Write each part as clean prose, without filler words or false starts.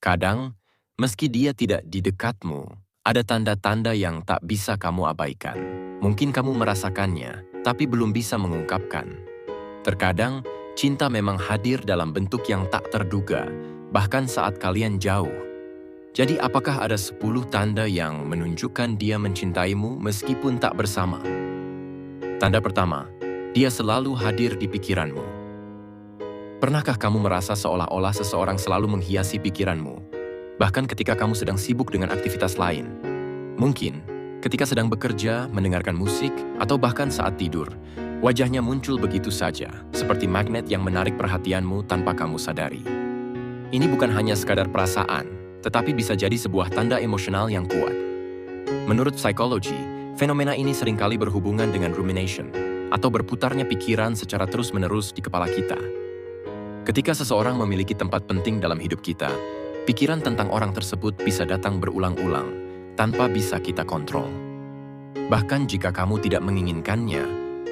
Kadang, meski dia tidak di dekatmu, ada tanda-tanda yang tak bisa kamu abaikan. Mungkin kamu merasakannya, tapi belum bisa mengungkapkan. Terkadang, cinta memang hadir dalam bentuk yang tak terduga, bahkan saat kalian jauh. Jadi apakah ada 10 tanda yang menunjukkan dia mencintaimu meskipun tak bersama? Tanda pertama, dia selalu hadir di pikiranmu. Pernahkah kamu merasa seolah-olah seseorang selalu menghiasi pikiranmu, bahkan ketika kamu sedang sibuk dengan aktivitas lain? Mungkin, ketika sedang bekerja, mendengarkan musik, atau bahkan saat tidur, wajahnya muncul begitu saja, seperti magnet yang menarik perhatianmu tanpa kamu sadari. Ini bukan hanya sekadar perasaan, tetapi bisa jadi sebuah tanda emosional yang kuat. Menurut psikologi, fenomena ini seringkali berhubungan dengan rumination, atau berputarnya pikiran secara terus-menerus di kepala kita. Ketika seseorang memiliki tempat penting dalam hidup kita, pikiran tentang orang tersebut bisa datang berulang-ulang, tanpa bisa kita kontrol. Bahkan jika kamu tidak menginginkannya,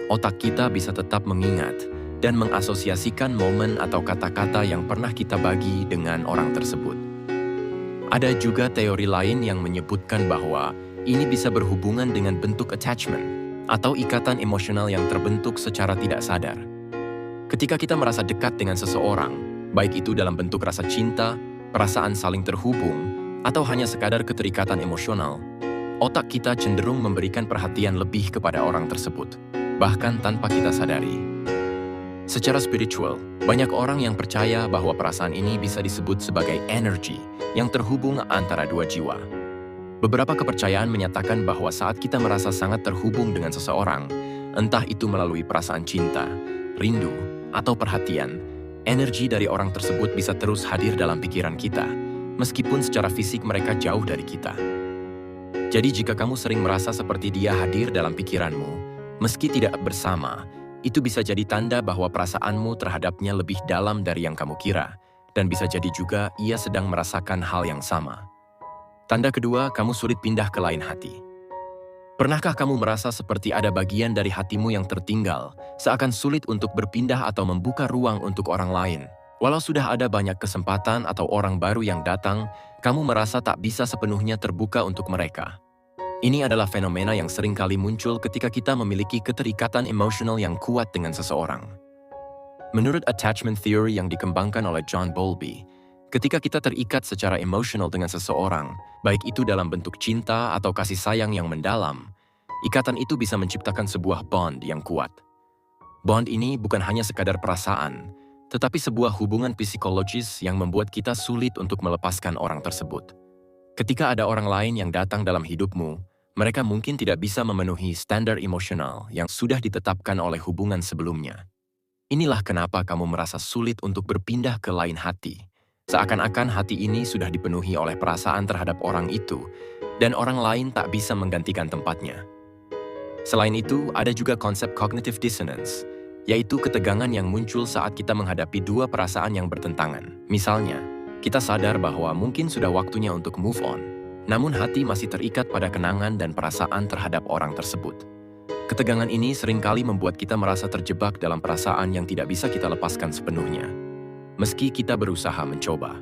otak kita bisa tetap mengingat dan mengasosiasikan momen atau kata-kata yang pernah kita bagi dengan orang tersebut. Ada juga teori lain yang menyebutkan bahwa ini bisa berhubungan dengan bentuk attachment atau ikatan emosional yang terbentuk secara tidak sadar. Ketika kita merasa dekat dengan seseorang, baik itu dalam bentuk rasa cinta, perasaan saling terhubung, atau hanya sekadar keterikatan emosional, otak kita cenderung memberikan perhatian lebih kepada orang tersebut, bahkan tanpa kita sadari. Secara spiritual, banyak orang yang percaya bahwa perasaan ini bisa disebut sebagai energi yang terhubung antara dua jiwa. Beberapa kepercayaan menyatakan bahwa saat kita merasa sangat terhubung dengan seseorang, entah itu melalui perasaan cinta, rindu, atau perhatian, energi dari orang tersebut bisa terus hadir dalam pikiran kita, meskipun secara fisik mereka jauh dari kita. Jadi jika kamu sering merasa seperti dia hadir dalam pikiranmu, meski tidak bersama, itu bisa jadi tanda bahwa perasaanmu terhadapnya lebih dalam dari yang kamu kira, dan bisa jadi juga ia sedang merasakan hal yang sama. Tanda kedua, kamu sulit pindah ke lain hati. Pernahkah kamu merasa seperti ada bagian dari hatimu yang tertinggal, seakan sulit untuk berpindah atau membuka ruang untuk orang lain? Walau sudah ada banyak kesempatan atau orang baru yang datang, kamu merasa tak bisa sepenuhnya terbuka untuk mereka. Ini adalah fenomena yang sering kali muncul ketika kita memiliki keterikatan emosional yang kuat dengan seseorang. Menurut attachment theory yang dikembangkan oleh John Bowlby, ketika kita terikat secara emosional dengan seseorang, baik itu dalam bentuk cinta atau kasih sayang yang mendalam, ikatan itu bisa menciptakan sebuah bond yang kuat. Bond ini bukan hanya sekadar perasaan, tetapi sebuah hubungan psikologis yang membuat kita sulit untuk melepaskan orang tersebut. Ketika ada orang lain yang datang dalam hidupmu, mereka mungkin tidak bisa memenuhi standar emosional yang sudah ditetapkan oleh hubungan sebelumnya. Inilah kenapa kamu merasa sulit untuk berpindah ke lain hati. Seakan-akan hati ini sudah dipenuhi oleh perasaan terhadap orang itu, dan orang lain tak bisa menggantikan tempatnya. Selain itu, ada juga konsep cognitive dissonance, yaitu ketegangan yang muncul saat kita menghadapi dua perasaan yang bertentangan. Misalnya, kita sadar bahwa mungkin sudah waktunya untuk move on, namun hati masih terikat pada kenangan dan perasaan terhadap orang tersebut. Ketegangan ini seringkali membuat kita merasa terjebak dalam perasaan yang tidak bisa kita lepaskan sepenuhnya, meski kita berusaha mencoba.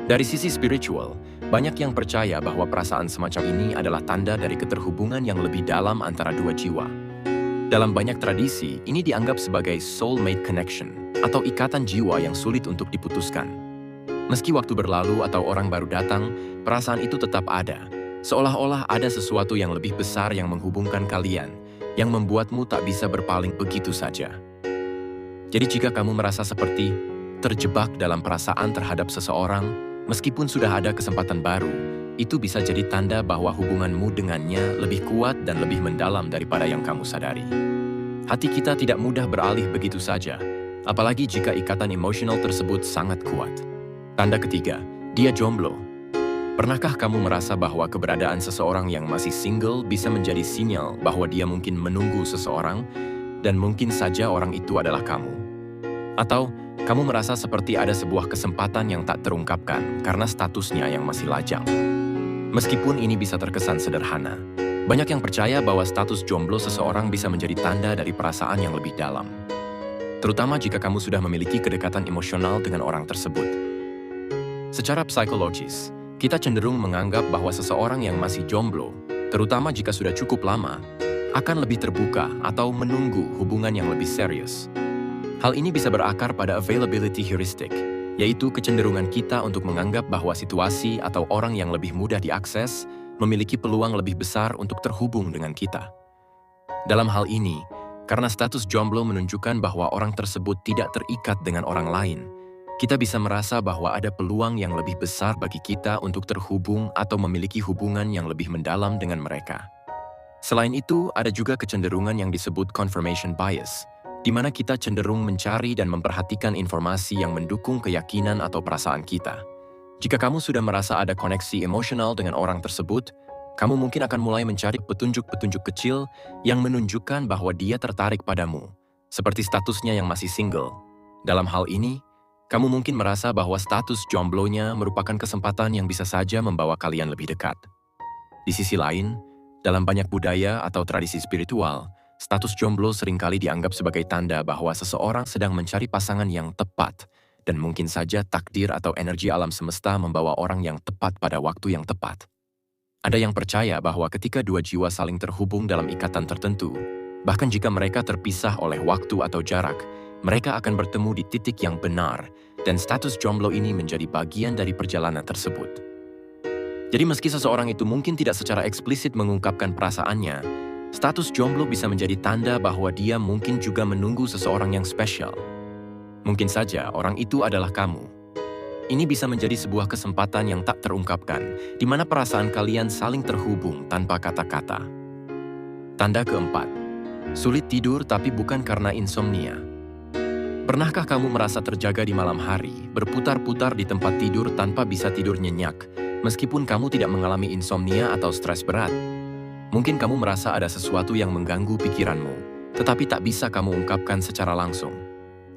Dari sisi spiritual, banyak yang percaya bahwa perasaan semacam ini adalah tanda dari keterhubungan yang lebih dalam antara dua jiwa. Dalam banyak tradisi, ini dianggap sebagai soulmate connection, atau ikatan jiwa yang sulit untuk diputuskan. Meski waktu berlalu atau orang baru datang, perasaan itu tetap ada, seolah-olah ada sesuatu yang lebih besar yang menghubungkan kalian, yang membuatmu tak bisa berpaling begitu saja. Jadi jika kamu merasa seperti terjebak dalam perasaan terhadap seseorang, meskipun sudah ada kesempatan baru, itu bisa jadi tanda bahwa hubunganmu dengannya lebih kuat dan lebih mendalam daripada yang kamu sadari. Hati kita tidak mudah beralih begitu saja, apalagi jika ikatan emosional tersebut sangat kuat. Tanda ketiga, dia jomblo. Pernahkah kamu merasa bahwa keberadaan seseorang yang masih single bisa menjadi sinyal bahwa dia mungkin menunggu seseorang, dan mungkin saja orang itu adalah kamu? Atau kamu merasa seperti ada sebuah kesempatan yang tak terungkapkan karena statusnya yang masih lajang? Meskipun ini bisa terkesan sederhana, banyak yang percaya bahwa status jomblo seseorang bisa menjadi tanda dari perasaan yang lebih dalam. Terutama jika kamu sudah memiliki kedekatan emosional dengan orang tersebut. Secara psikologis, kita cenderung menganggap bahwa seseorang yang masih jomblo, terutama jika sudah cukup lama, akan lebih terbuka atau menunggu hubungan yang lebih serius. Hal ini bisa berakar pada availability heuristic, yaitu kecenderungan kita untuk menganggap bahwa situasi atau orang yang lebih mudah diakses memiliki peluang lebih besar untuk terhubung dengan kita. Dalam hal ini, karena status jomblo menunjukkan bahwa orang tersebut tidak terikat dengan orang lain, kita bisa merasa bahwa ada peluang yang lebih besar bagi kita untuk terhubung atau memiliki hubungan yang lebih mendalam dengan mereka. Selain itu, ada juga kecenderungan yang disebut confirmation bias, di mana kita cenderung mencari dan memperhatikan informasi yang mendukung keyakinan atau perasaan kita. Jika kamu sudah merasa ada koneksi emosional dengan orang tersebut, kamu mungkin akan mulai mencari petunjuk-petunjuk kecil yang menunjukkan bahwa dia tertarik padamu, seperti statusnya yang masih single. Dalam hal ini, kamu mungkin merasa bahwa status jomblonya merupakan kesempatan yang bisa saja membawa kalian lebih dekat. Di sisi lain, dalam banyak budaya atau tradisi spiritual, status jomblo seringkali dianggap sebagai tanda bahwa seseorang sedang mencari pasangan yang tepat, dan mungkin saja takdir atau energi alam semesta membawa orang yang tepat pada waktu yang tepat. Ada yang percaya bahwa ketika dua jiwa saling terhubung dalam ikatan tertentu, bahkan jika mereka terpisah oleh waktu atau jarak, mereka akan bertemu di titik yang benar, dan status jomblo ini menjadi bagian dari perjalanan tersebut. Jadi meski seseorang itu mungkin tidak secara eksplisit mengungkapkan perasaannya, status jomblo bisa menjadi tanda bahwa dia mungkin juga menunggu seseorang yang spesial. Mungkin saja orang itu adalah kamu. Ini bisa menjadi sebuah kesempatan yang tak terungkapkan, di mana perasaan kalian saling terhubung tanpa kata-kata. Tanda keempat, sulit tidur tapi bukan karena insomnia. Pernahkah kamu merasa terjaga di malam hari, berputar-putar di tempat tidur tanpa bisa tidur nyenyak, meskipun kamu tidak mengalami insomnia atau stres berat? Mungkin kamu merasa ada sesuatu yang mengganggu pikiranmu, tetapi tak bisa kamu ungkapkan secara langsung.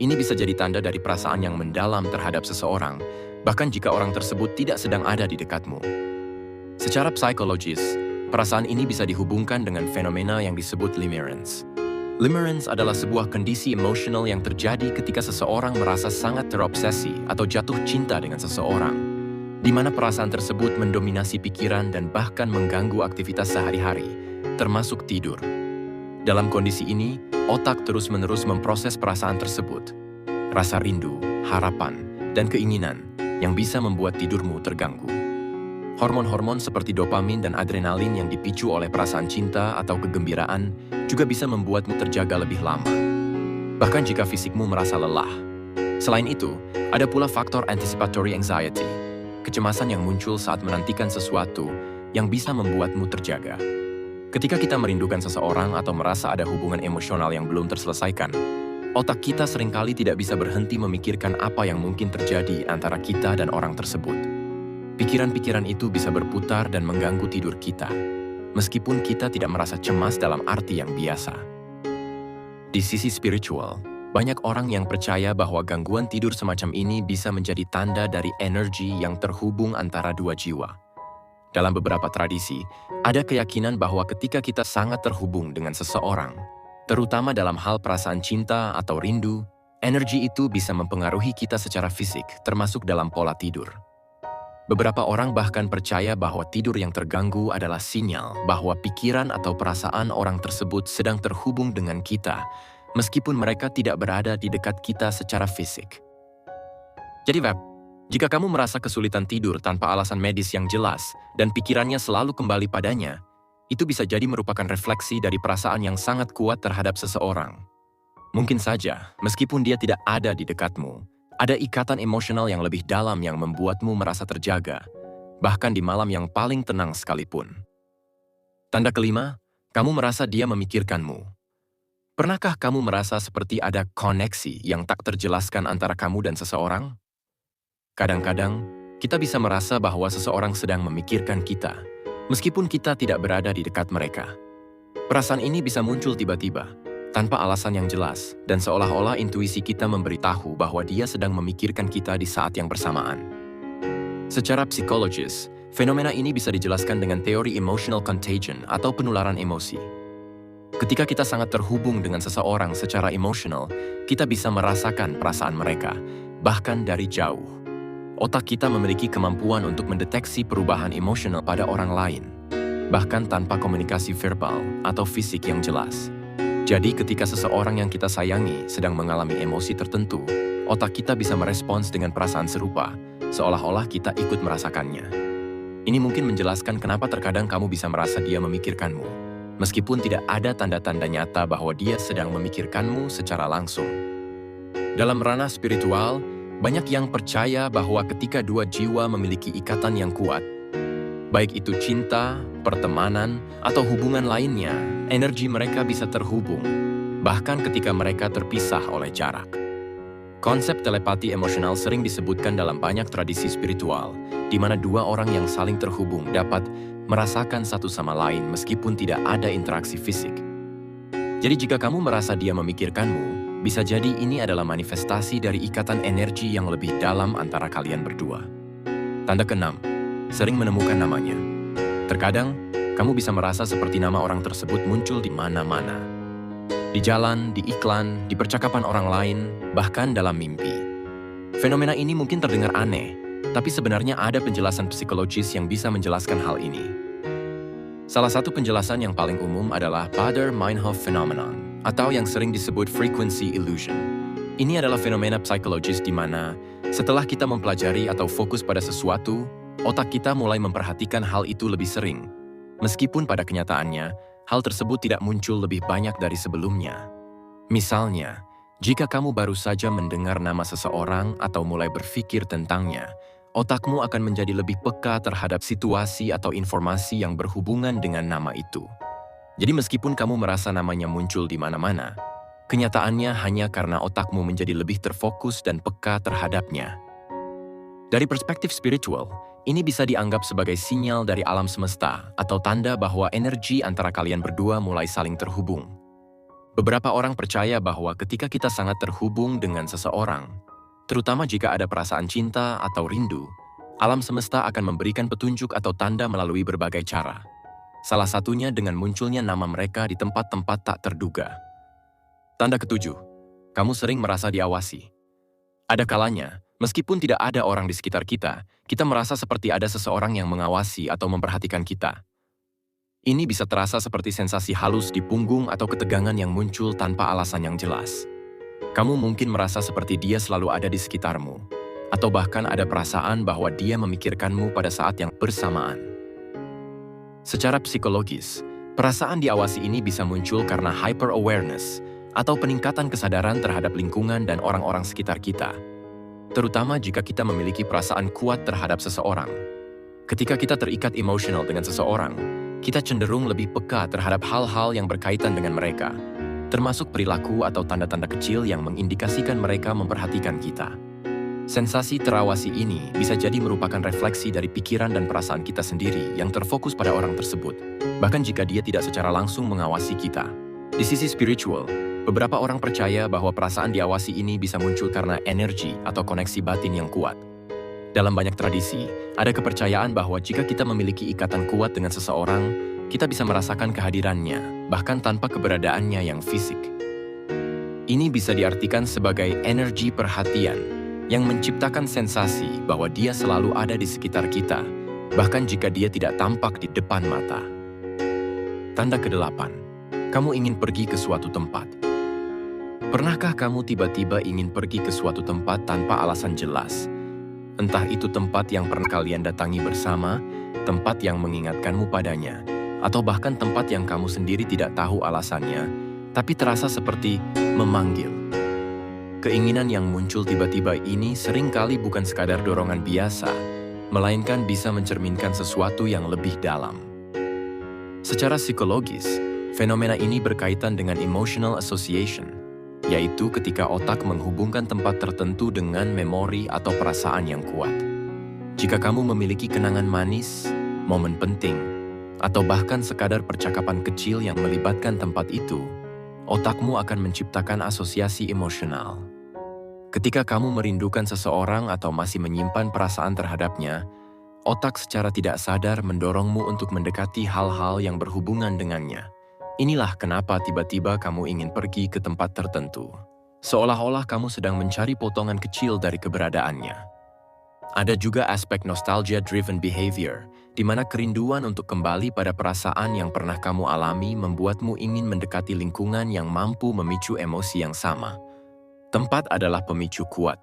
Ini bisa jadi tanda dari perasaan yang mendalam terhadap seseorang, bahkan jika orang tersebut tidak sedang ada di dekatmu. Secara psikologis, perasaan ini bisa dihubungkan dengan fenomena yang disebut limerence. Limerence adalah sebuah kondisi emosional yang terjadi ketika seseorang merasa sangat terobsesi atau jatuh cinta dengan seseorang, di mana perasaan tersebut mendominasi pikiran dan bahkan mengganggu aktivitas sehari-hari, termasuk tidur. Dalam kondisi ini, otak terus-menerus memproses perasaan tersebut, rasa rindu, harapan, dan keinginan yang bisa membuat tidurmu terganggu. Hormon-hormon seperti dopamin dan adrenalin yang dipicu oleh perasaan cinta atau kegembiraan juga bisa membuatmu terjaga lebih lama, bahkan jika fisikmu merasa lelah. Selain itu, ada pula faktor anticipatory anxiety, kecemasan yang muncul saat menantikan sesuatu yang bisa membuatmu terjaga. Ketika kita merindukan seseorang atau merasa ada hubungan emosional yang belum terselesaikan, otak kita seringkali tidak bisa berhenti memikirkan apa yang mungkin terjadi antara kita dan orang tersebut. Pikiran-pikiran itu bisa berputar dan mengganggu tidur kita, meskipun kita tidak merasa cemas dalam arti yang biasa. Di sisi spiritual, banyak orang yang percaya bahwa gangguan tidur semacam ini bisa menjadi tanda dari energi yang terhubung antara dua jiwa. Dalam beberapa tradisi, ada keyakinan bahwa ketika kita sangat terhubung dengan seseorang, terutama dalam hal perasaan cinta atau rindu, energi itu bisa mempengaruhi kita secara fisik, termasuk dalam pola tidur. Beberapa orang bahkan percaya bahwa tidur yang terganggu adalah sinyal bahwa pikiran atau perasaan orang tersebut sedang terhubung dengan kita, meskipun mereka tidak berada di dekat kita secara fisik. Jadi, jika kamu merasa kesulitan tidur tanpa alasan medis yang jelas dan pikirannya selalu kembali padanya, itu bisa jadi merupakan refleksi dari perasaan yang sangat kuat terhadap seseorang. Mungkin saja, meskipun dia tidak ada di dekatmu, ada ikatan emosional yang lebih dalam yang membuatmu merasa terjaga, bahkan di malam yang paling tenang sekalipun. Tanda kelima, kamu merasa dia memikirkanmu. Pernahkah kamu merasa seperti ada koneksi yang tak terjelaskan antara kamu dan seseorang? Kadang-kadang, kita bisa merasa bahwa seseorang sedang memikirkan kita, meskipun kita tidak berada di dekat mereka. Perasaan ini bisa muncul tiba-tiba, tanpa alasan yang jelas, dan seolah-olah intuisi kita memberitahu bahwa dia sedang memikirkan kita di saat yang bersamaan. Secara psikologis, fenomena ini bisa dijelaskan dengan teori emotional contagion atau penularan emosi. Ketika kita sangat terhubung dengan seseorang secara emosional, kita bisa merasakan perasaan mereka, bahkan dari jauh. Otak kita memiliki kemampuan untuk mendeteksi perubahan emosional pada orang lain, bahkan tanpa komunikasi verbal atau fisik yang jelas. Jadi ketika seseorang yang kita sayangi sedang mengalami emosi tertentu, otak kita bisa merespons dengan perasaan serupa, seolah-olah kita ikut merasakannya. Ini mungkin menjelaskan kenapa terkadang kamu bisa merasa dia memikirkanmu, meskipun tidak ada tanda-tanda nyata bahwa dia sedang memikirkanmu secara langsung. Dalam ranah spiritual, banyak yang percaya bahwa ketika dua jiwa memiliki ikatan yang kuat, baik itu cinta, pertemanan, atau hubungan lainnya, energi mereka bisa terhubung, bahkan ketika mereka terpisah oleh jarak. Konsep telepati emosional sering disebutkan dalam banyak tradisi spiritual, di mana dua orang yang saling terhubung dapat merasakan satu sama lain meskipun tidak ada interaksi fisik. Jadi jika kamu merasa dia memikirkanmu, bisa jadi ini adalah manifestasi dari ikatan energi yang lebih dalam antara kalian berdua. Tanda keenam, sering menemukan namanya. Terkadang, kamu bisa merasa seperti nama orang tersebut muncul di mana-mana. Di jalan, di iklan, di percakapan orang lain, bahkan dalam mimpi. Fenomena ini mungkin terdengar aneh, tapi sebenarnya ada penjelasan psikologis yang bisa menjelaskan hal ini. Salah satu penjelasan yang paling umum adalah Baader-Meinhof phenomenon, atau yang sering disebut frequency illusion. Ini adalah fenomena psikologis di mana, setelah kita mempelajari atau fokus pada sesuatu, otak kita mulai memperhatikan hal itu lebih sering. Meskipun pada kenyataannya, hal tersebut tidak muncul lebih banyak dari sebelumnya. Misalnya, jika kamu baru saja mendengar nama seseorang atau mulai berpikir tentangnya, otakmu akan menjadi lebih peka terhadap situasi atau informasi yang berhubungan dengan nama itu. Jadi meskipun kamu merasa namanya muncul di mana-mana, kenyataannya hanya karena otakmu menjadi lebih terfokus dan peka terhadapnya. Dari perspektif spiritual, ini bisa dianggap sebagai sinyal dari alam semesta atau tanda bahwa energi antara kalian berdua mulai saling terhubung. Beberapa orang percaya bahwa ketika kita sangat terhubung dengan seseorang, terutama jika ada perasaan cinta atau rindu, alam semesta akan memberikan petunjuk atau tanda melalui berbagai cara. Salah satunya dengan munculnya nama mereka di tempat-tempat tak terduga. Tanda ketujuh, kamu sering merasa diawasi. Ada kalanya, meskipun tidak ada orang di sekitar kita, kita merasa seperti ada seseorang yang mengawasi atau memperhatikan kita. Ini bisa terasa seperti sensasi halus di punggung atau ketegangan yang muncul tanpa alasan yang jelas. Kamu mungkin merasa seperti dia selalu ada di sekitarmu, atau bahkan ada perasaan bahwa dia memikirkanmu pada saat yang bersamaan. Secara psikologis, perasaan diawasi ini bisa muncul karena hyper-awareness atau peningkatan kesadaran terhadap lingkungan dan orang-orang sekitar kita, terutama jika kita memiliki perasaan kuat terhadap seseorang. Ketika kita terikat emosional dengan seseorang, kita cenderung lebih peka terhadap hal-hal yang berkaitan dengan mereka, termasuk perilaku atau tanda-tanda kecil yang mengindikasikan mereka memperhatikan kita. Sensasi terawasi ini bisa jadi merupakan refleksi dari pikiran dan perasaan kita sendiri yang terfokus pada orang tersebut, bahkan jika dia tidak secara langsung mengawasi kita. Di sisi spiritual, beberapa orang percaya bahwa perasaan diawasi ini bisa muncul karena energi atau koneksi batin yang kuat. Dalam banyak tradisi, ada kepercayaan bahwa jika kita memiliki ikatan kuat dengan seseorang, kita bisa merasakan kehadirannya, bahkan tanpa keberadaannya yang fisik. Ini bisa diartikan sebagai energi perhatian, yang menciptakan sensasi bahwa dia selalu ada di sekitar kita, bahkan jika dia tidak tampak di depan mata. Tanda ke-8, kamu ingin pergi ke suatu tempat. Pernahkah kamu tiba-tiba ingin pergi ke suatu tempat tanpa alasan jelas? Entah itu tempat yang pernah kalian datangi bersama, tempat yang mengingatkanmu padanya, atau bahkan tempat yang kamu sendiri tidak tahu alasannya, tapi terasa seperti memanggil. Keinginan yang muncul tiba-tiba ini seringkali bukan sekadar dorongan biasa, melainkan bisa mencerminkan sesuatu yang lebih dalam. Secara psikologis, fenomena ini berkaitan dengan emotional association, yaitu ketika otak menghubungkan tempat tertentu dengan memori atau perasaan yang kuat. Jika kamu memiliki kenangan manis, momen penting, atau bahkan sekadar percakapan kecil yang melibatkan tempat itu, otakmu akan menciptakan asosiasi emosional. Ketika kamu merindukan seseorang atau masih menyimpan perasaan terhadapnya, otak secara tidak sadar mendorongmu untuk mendekati hal-hal yang berhubungan dengannya. Inilah kenapa tiba-tiba kamu ingin pergi ke tempat tertentu, seolah-olah kamu sedang mencari potongan kecil dari keberadaannya. Ada juga aspek nostalgia-driven behavior, di mana kerinduan untuk kembali pada perasaan yang pernah kamu alami membuatmu ingin mendekati lingkungan yang mampu memicu emosi yang sama. Tempat adalah pemicu kuat.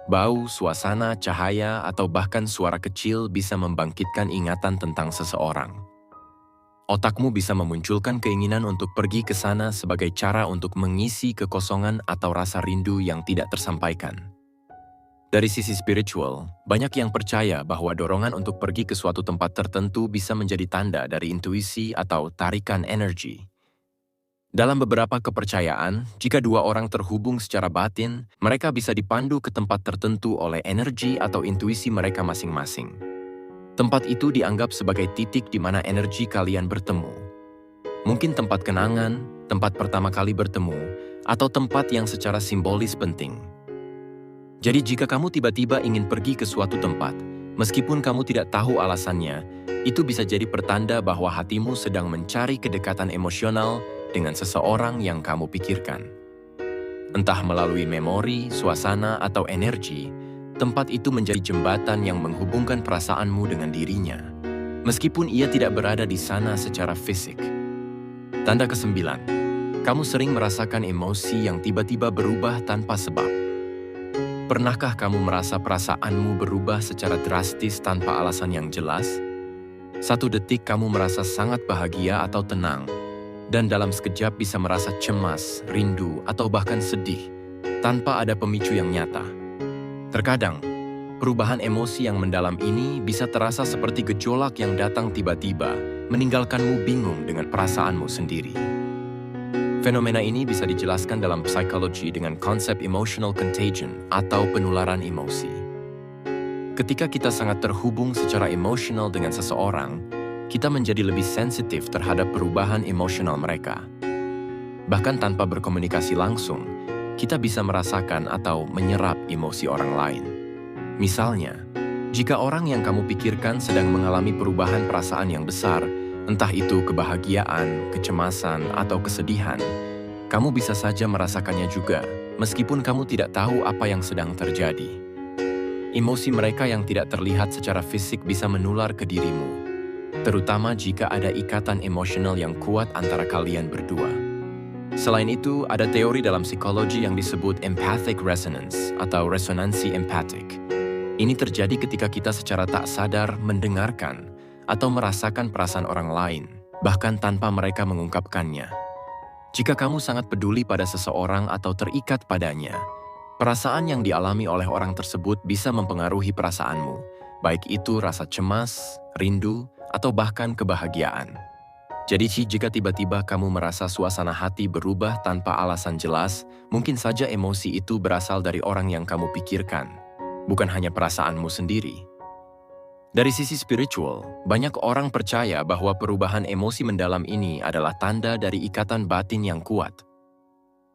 Bau, suasana, cahaya, atau bahkan suara kecil bisa membangkitkan ingatan tentang seseorang. Otakmu bisa memunculkan keinginan untuk pergi ke sana sebagai cara untuk mengisi kekosongan atau rasa rindu yang tidak tersampaikan. Dari sisi spiritual, banyak yang percaya bahwa dorongan untuk pergi ke suatu tempat tertentu bisa menjadi tanda dari intuisi atau tarikan energi. Dalam beberapa kepercayaan, jika dua orang terhubung secara batin, mereka bisa dipandu ke tempat tertentu oleh energi atau intuisi mereka masing-masing. Tempat itu dianggap sebagai titik di mana energi kalian bertemu. Mungkin tempat kenangan, tempat pertama kali bertemu, atau tempat yang secara simbolis penting. Jadi jika kamu tiba-tiba ingin pergi ke suatu tempat, meskipun kamu tidak tahu alasannya, itu bisa jadi pertanda bahwa hatimu sedang mencari kedekatan emosional dengan seseorang yang kamu pikirkan. Entah melalui memori, suasana, atau energi, tempat itu menjadi jembatan yang menghubungkan perasaanmu dengan dirinya, meskipun ia tidak berada di sana secara fisik. Tanda ke-9, kamu sering merasakan emosi yang tiba-tiba berubah tanpa sebab. Pernahkah kamu merasa perasaanmu berubah secara drastis tanpa alasan yang jelas? Satu detik kamu merasa sangat bahagia atau tenang, dan dalam sekejap bisa merasa cemas, rindu, atau bahkan sedih, tanpa ada pemicu yang nyata. Terkadang, perubahan emosi yang mendalam ini bisa terasa seperti gejolak yang datang tiba-tiba, meninggalkanmu bingung dengan perasaanmu sendiri. Fenomena ini bisa dijelaskan dalam psikologi dengan konsep emotional contagion atau penularan emosi. Ketika kita sangat terhubung secara emosional dengan seseorang, kita menjadi lebih sensitif terhadap perubahan emosional mereka. Bahkan tanpa berkomunikasi langsung, kita bisa merasakan atau menyerap emosi orang lain. Misalnya, jika orang yang kamu pikirkan sedang mengalami perubahan perasaan yang besar, entah itu kebahagiaan, kecemasan, atau kesedihan, kamu bisa saja merasakannya juga, meskipun kamu tidak tahu apa yang sedang terjadi. Emosi mereka yang tidak terlihat secara fisik bisa menular ke dirimu, terutama jika ada ikatan emosional yang kuat antara kalian berdua. Selain itu, ada teori dalam psikologi yang disebut empathic resonance atau resonansi empatik. Ini terjadi ketika kita secara tak sadar mendengarkan atau merasakan perasaan orang lain, bahkan tanpa mereka mengungkapkannya. Jika kamu sangat peduli pada seseorang atau terikat padanya, perasaan yang dialami oleh orang tersebut bisa mempengaruhi perasaanmu, baik itu rasa cemas, rindu, atau bahkan kebahagiaan. Jadi jika tiba-tiba kamu merasa suasana hati berubah tanpa alasan jelas, mungkin saja emosi itu berasal dari orang yang kamu pikirkan, bukan hanya perasaanmu sendiri. Dari sisi spiritual, banyak orang percaya bahwa perubahan emosi mendalam ini adalah tanda dari ikatan batin yang kuat.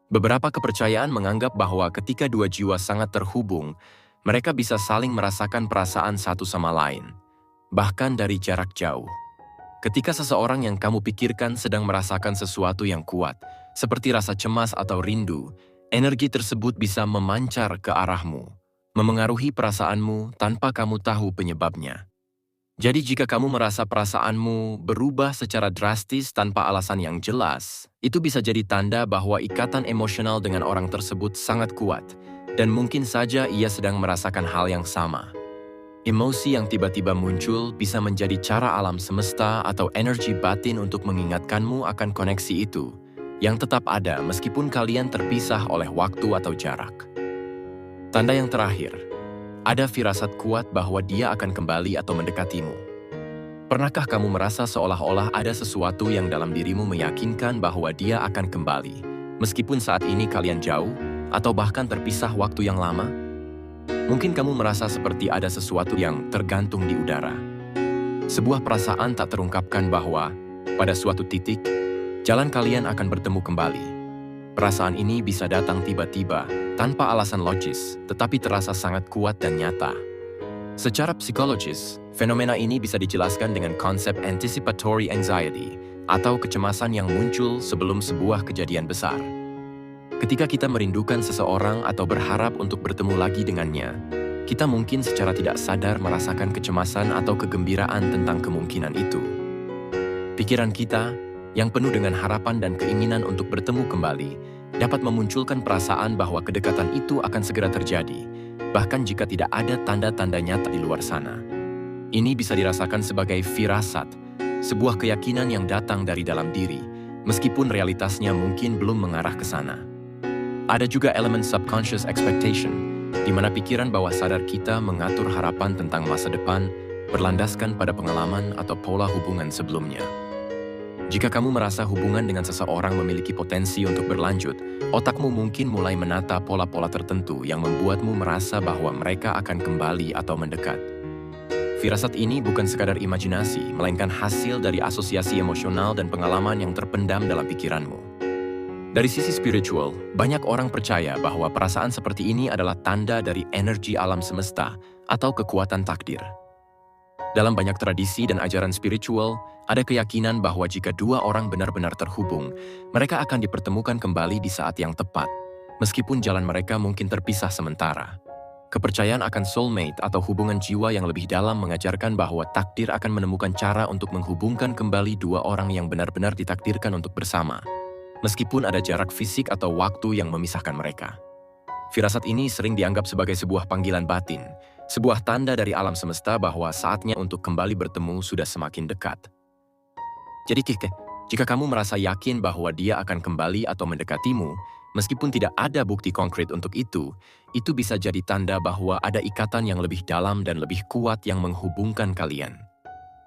Beberapa kepercayaan menganggap bahwa ketika dua jiwa sangat terhubung, mereka bisa saling merasakan perasaan satu sama lain, bahkan dari jarak jauh. Ketika seseorang yang kamu pikirkan sedang merasakan sesuatu yang kuat, seperti rasa cemas atau rindu, energi tersebut bisa memancar ke arahmu, memengaruhi perasaanmu tanpa kamu tahu penyebabnya. Jadi jika kamu merasa perasaanmu berubah secara drastis tanpa alasan yang jelas, itu bisa jadi tanda bahwa ikatan emosional dengan orang tersebut sangat kuat, dan mungkin saja ia sedang merasakan hal yang sama. Emosi yang tiba-tiba muncul bisa menjadi cara alam semesta atau energi batin untuk mengingatkanmu akan koneksi itu, yang tetap ada meskipun kalian terpisah oleh waktu atau jarak. Tanda yang terakhir, ada firasat kuat bahwa dia akan kembali atau mendekatimu. Pernahkah kamu merasa seolah-olah ada sesuatu yang dalam dirimu meyakinkan bahwa dia akan kembali, meskipun saat ini kalian jauh, atau bahkan terpisah waktu yang lama? Mungkin kamu merasa seperti ada sesuatu yang tergantung di udara. Sebuah perasaan tak terungkapkan bahwa, pada suatu titik, jalan kalian akan bertemu kembali. Perasaan ini bisa datang tiba-tiba, tanpa alasan logis, tetapi terasa sangat kuat dan nyata. Secara psikologis, fenomena ini bisa dijelaskan dengan konsep anticipatory anxiety, atau kecemasan yang muncul sebelum sebuah kejadian besar. Ketika kita merindukan seseorang atau berharap untuk bertemu lagi dengannya, kita mungkin secara tidak sadar merasakan kecemasan atau kegembiraan tentang kemungkinan itu. Pikiran kita, yang penuh dengan harapan dan keinginan untuk bertemu kembali, dapat memunculkan perasaan bahwa kedekatan itu akan segera terjadi, bahkan jika tidak ada tanda-tanda nyata di luar sana. Ini bisa dirasakan sebagai firasat, sebuah keyakinan yang datang dari dalam diri, meskipun realitasnya mungkin belum mengarah ke sana. Ada juga elemen subconscious expectation, di mana pikiran bawah sadar kita mengatur harapan tentang masa depan berlandaskan pada pengalaman atau pola hubungan sebelumnya. Jika kamu merasa hubungan dengan seseorang memiliki potensi untuk berlanjut, otakmu mungkin mulai menata pola-pola tertentu yang membuatmu merasa bahwa mereka akan kembali atau mendekat. Firasat ini bukan sekadar imajinasi, melainkan hasil dari asosiasi emosional dan pengalaman yang terpendam dalam pikiranmu. Dari sisi spiritual, banyak orang percaya bahwa perasaan seperti ini adalah tanda dari energi alam semesta atau kekuatan takdir. Dalam banyak tradisi dan ajaran spiritual, ada keyakinan bahwa jika dua orang benar-benar terhubung, mereka akan dipertemukan kembali di saat yang tepat, meskipun jalan mereka mungkin terpisah sementara. Kepercayaan akan soulmate atau hubungan jiwa yang lebih dalam mengajarkan bahwa takdir akan menemukan cara untuk menghubungkan kembali dua orang yang benar-benar ditakdirkan untuk bersama, meskipun ada jarak fisik atau waktu yang memisahkan mereka. Firasat ini sering dianggap sebagai sebuah panggilan batin, sebuah tanda dari alam semesta bahwa saatnya untuk kembali bertemu sudah semakin dekat. Jadi, jika kamu merasa yakin bahwa dia akan kembali atau mendekatimu, meskipun tidak ada bukti konkret untuk itu bisa jadi tanda bahwa ada ikatan yang lebih dalam dan lebih kuat yang menghubungkan kalian.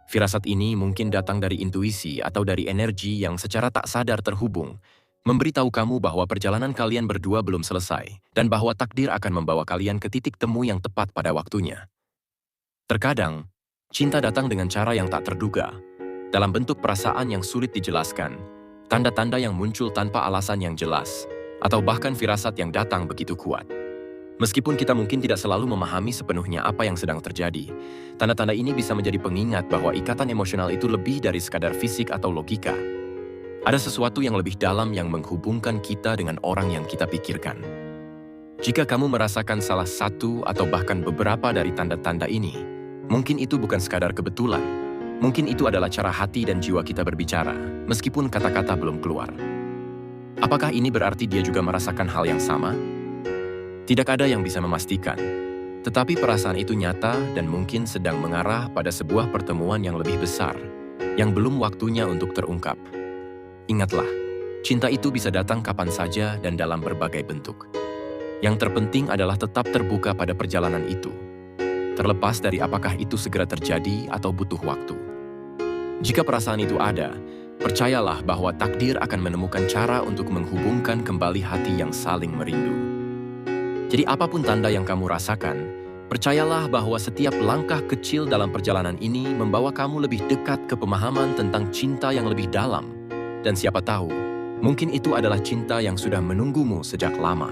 Firasat ini mungkin datang dari intuisi atau dari energi yang secara tak sadar terhubung, memberitahu kamu bahwa perjalanan kalian berdua belum selesai, dan bahwa takdir akan membawa kalian ke titik temu yang tepat pada waktunya. Terkadang, cinta datang dengan cara yang tak terduga, dalam bentuk perasaan yang sulit dijelaskan, tanda-tanda yang muncul tanpa alasan yang jelas, atau bahkan firasat yang datang begitu kuat. Meskipun kita mungkin tidak selalu memahami sepenuhnya apa yang sedang terjadi, tanda-tanda ini bisa menjadi pengingat bahwa ikatan emosional itu lebih dari sekadar fisik atau logika. Ada sesuatu yang lebih dalam yang menghubungkan kita dengan orang yang kita pikirkan. Jika kamu merasakan salah satu atau bahkan beberapa dari tanda-tanda ini, mungkin itu bukan sekadar kebetulan. Mungkin itu adalah cara hati dan jiwa kita berbicara, meskipun kata-kata belum keluar. Apakah ini berarti dia juga merasakan hal yang sama? Tidak ada yang bisa memastikan, tetapi perasaan itu nyata dan mungkin sedang mengarah pada sebuah pertemuan yang lebih besar, yang belum waktunya untuk terungkap. Ingatlah, cinta itu bisa datang kapan saja dan dalam berbagai bentuk. Yang terpenting adalah tetap terbuka pada perjalanan itu, terlepas dari apakah itu segera terjadi atau butuh waktu. Jika perasaan itu ada, percayalah bahwa takdir akan menemukan cara untuk menghubungkan kembali hati yang saling merindu. Jadi apapun tanda yang kamu rasakan, percayalah bahwa setiap langkah kecil dalam perjalanan ini membawa kamu lebih dekat ke pemahaman tentang cinta yang lebih dalam. Dan siapa tahu, mungkin itu adalah cinta yang sudah menunggumu sejak lama.